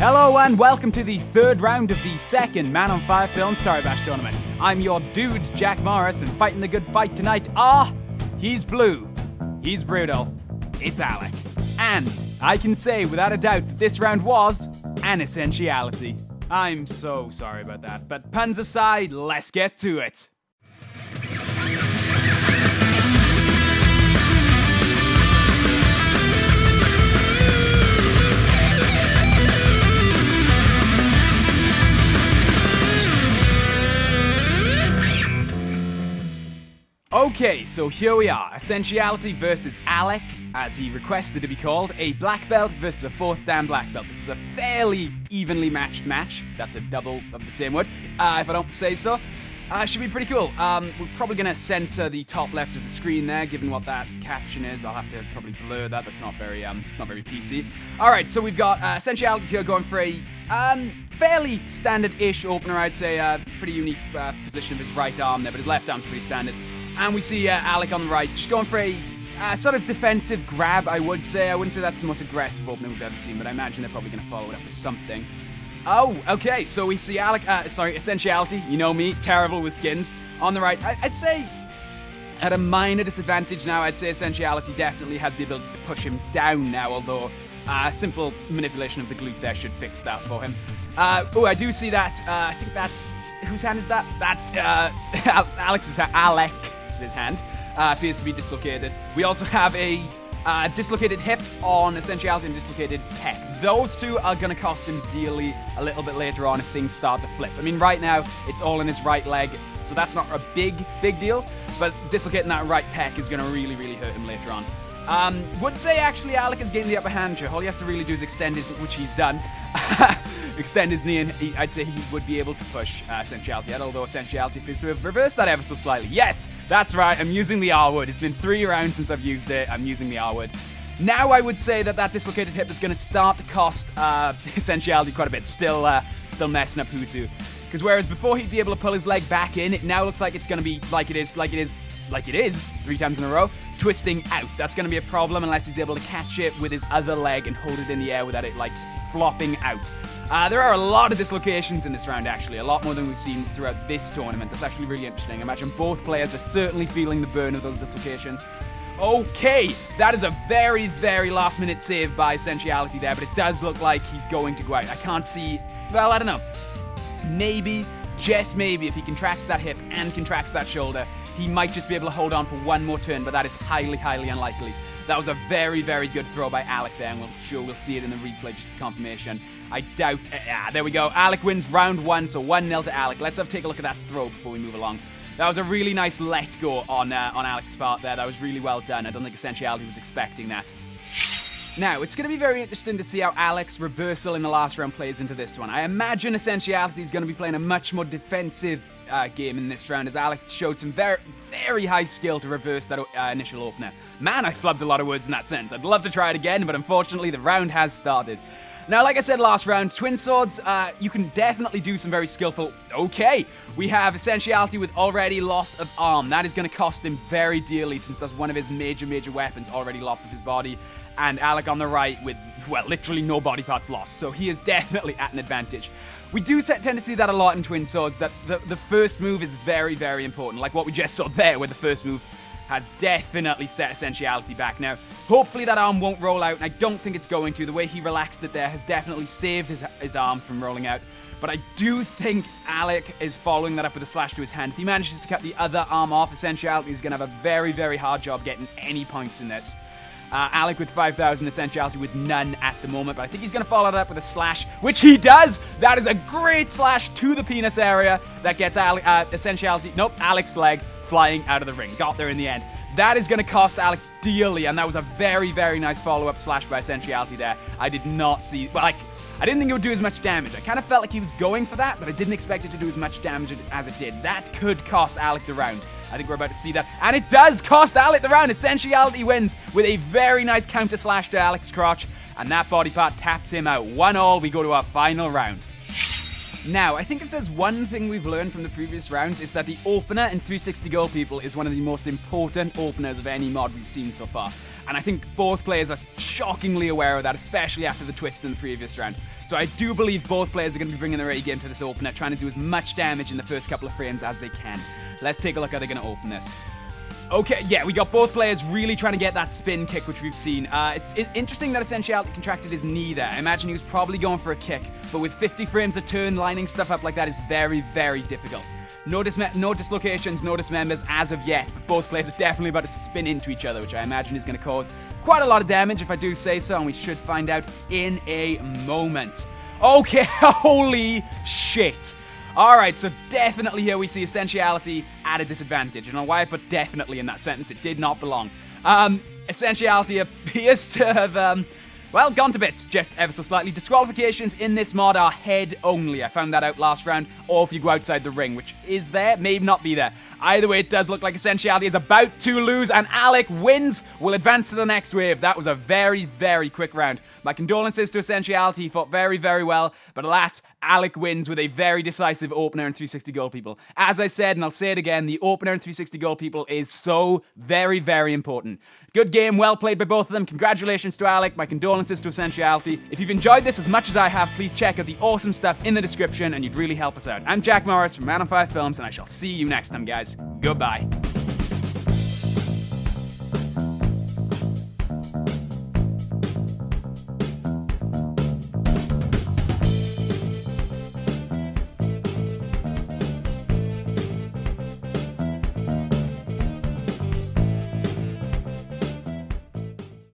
Hello and welcome to the third round of the second Man on Fire Films Toribash tournament. I'm your dude, Jack Morris, and fighting the good fight tonight he's blue, he's brutal, it's Alec. And I can say without a doubt that this round was an essentiality. I'm so sorry about that, but puns aside, let's get to it. Okay, so here we are, Essentiality versus Alec, as he requested to be called, a black belt versus a fourth dan black belt. This is a fairly evenly matched match. That's a double of the same word, if I don't say so. Should be pretty cool. We're probably going to censor the top left of the screen there, given what that caption is. I'll have to probably blur that. That's not very, it's not very PC. Alright, so we've got Essentiality here going for a fairly standard-ish opener, I'd say. Pretty unique position of his right arm there, but his left arm's pretty standard. And we see Alec on the right, just going for a sort of defensive grab, I would say. I wouldn't say that's the most aggressive opening we've ever seen, but I imagine they're probably going to follow it up with something. Oh, okay, so we see Essentiality, you know me, terrible with skins. On the right, I'd say at a minor disadvantage now. I'd say Essentiality definitely has the ability to push him down now, although simple manipulation of the glute there should fix that for him. I do see that. I think that's... Whose hand is that? That's Alex's hand. Alex's hand. Appears to be dislocated. We also have a dislocated hip on Essentiality and dislocated pec. Those two are going to cost him dearly a little bit later on if things start to flip. I mean, right now, it's all in his right leg, so that's not a big deal, but dislocating that right pec is going to really hurt him later on. Would say actually Alec is getting the upper hand here. All he has to really do is extend his, which he's done, extend his knee, and I'd say he would be able to push Essentiality out, although Essentiality appears to have reversed that ever so slightly. Yes, that's right, I'm using the R word. It's been 3 rounds since I've used it. I'm using the R word. Now I would say that dislocated hip is going to start to cost Essentiality quite a bit. Still messing up Husu. Because whereas before he'd be able to pull his leg back in, it now looks like it's going to be like it is 3 times in a row, twisting out. That's going to be a problem unless he's able to catch it with his other leg and hold it in the air without it, like, flopping out. There are a lot of dislocations in this round, actually. A lot more than we've seen throughout this tournament. That's actually really interesting. I imagine both players are certainly feeling the burn of those dislocations. Okay, that is a very last-minute save by Essentiality there, but it does look like he's going to go out. I can't see... Well, I don't know. Maybe, just maybe, if he contracts that hip and contracts that shoulder, he might just be able to hold on for one more turn, but that is highly unlikely. That was a very good throw by Alec there, and we'll see it in the replay, just for confirmation. I doubt... there we go. Alec wins round 1, so 1-0 to Alec. Let's take a look at that throw before we move along. That was a really nice let go on Alec's part there. That was really well done. I don't think Essentiality was expecting that. Now, it's going to be very interesting to see how Alec's reversal in the last round plays into this one. I imagine Essentiality is going to be playing a much more defensive game in this round, as Alec showed some very high skill to reverse that initial opener. Man, I flubbed a lot of words in that sense. I'd love to try it again, but unfortunately the round has started. Now, like I said last round, Twin Swords, you can definitely do some very skillful... Okay, we have Essentiality with already loss of arm. That is going to cost him very dearly, since that's one of his major weapons already lopped of his body. And Alec on the right with, well, literally no body parts lost. So he is definitely at an advantage. We do tend to see that a lot in Twin Swords, that the first move is very important. Like what we just saw there, where the first move has definitely set Essentiality back. Now, hopefully that arm won't roll out, and I don't think it's going to. The way he relaxed it there has definitely saved his arm from rolling out. But I do think Alec is following that up with a slash to his hand. If he manages to cut the other arm off, Essentiality is going to have a very hard job getting any points in this. Alec with 5,000, Essentiality with none at the moment, but I think he's going to follow it up with a slash, which he does! That is a great slash to the penis area that gets Alec's leg flying out of the ring. Got there in the end. That is going to cost Alec dearly, and that was a very nice follow-up slash by Essentiality there. I did not see... Well, I didn't think it would do as much damage. I kind of felt like he was going for that, but I didn't expect it to do as much damage as it did. That could cost Alec the round. I think we're about to see that. And it does cost Alec the round. Essentiality wins with a very nice counter slash to Alec's crotch, and that body part taps him out. 1-1, we go to our final round. Now, I think if there's one thing we've learned from the previous rounds, is that the opener in 360 Gold People is one of the most important openers of any mod we've seen so far. and I think both players are shockingly aware of that, especially after the twist in the previous round. So I do believe both players are going to be bringing their A game to this opener, trying to do as much damage in the first couple of frames as they can. Let's take a look how they're going to open this. Okay, yeah, we got both players really trying to get that spin kick, which we've seen. It's interesting that Essentiality contracted his knee there. I imagine he was probably going for a kick, but with 50 frames a turn, lining stuff up like that is very, very difficult. No dislocations, no dismembers as of yet, but both players are definitely about to spin into each other, which I imagine is going to cause quite a lot of damage if I do say so, and we should find out in a moment. Okay, holy shit. Alright, so definitely here we see Essentiality at a disadvantage. I don't know why I put definitely in that sentence, it did not belong. Essentiality appears to have, well, gone to bits, just ever so slightly. Disqualifications in this mod are head only. I found that out last round, or if you go outside the ring, which is there, may not be there. Either way, it does look like Essentiality is about to lose, and Alec wins, will advance to the next wave. That was a very, very quick round. My condolences to Essentiality, he fought very, very well, but alas, Alec wins with a very decisive opener in 360 gold, people. As I said, and I'll say it again, the opener in 360 gold, people, is so very, very important. Good game, well played by both of them. Congratulations to Alec, my condolences to Essentiality. If you've enjoyed this as much as I have, please check out the awesome stuff in the description, and you'd really help us out. I'm Jack Morris from Man on Fire Films, and I shall see you next time, guys. Goodbye.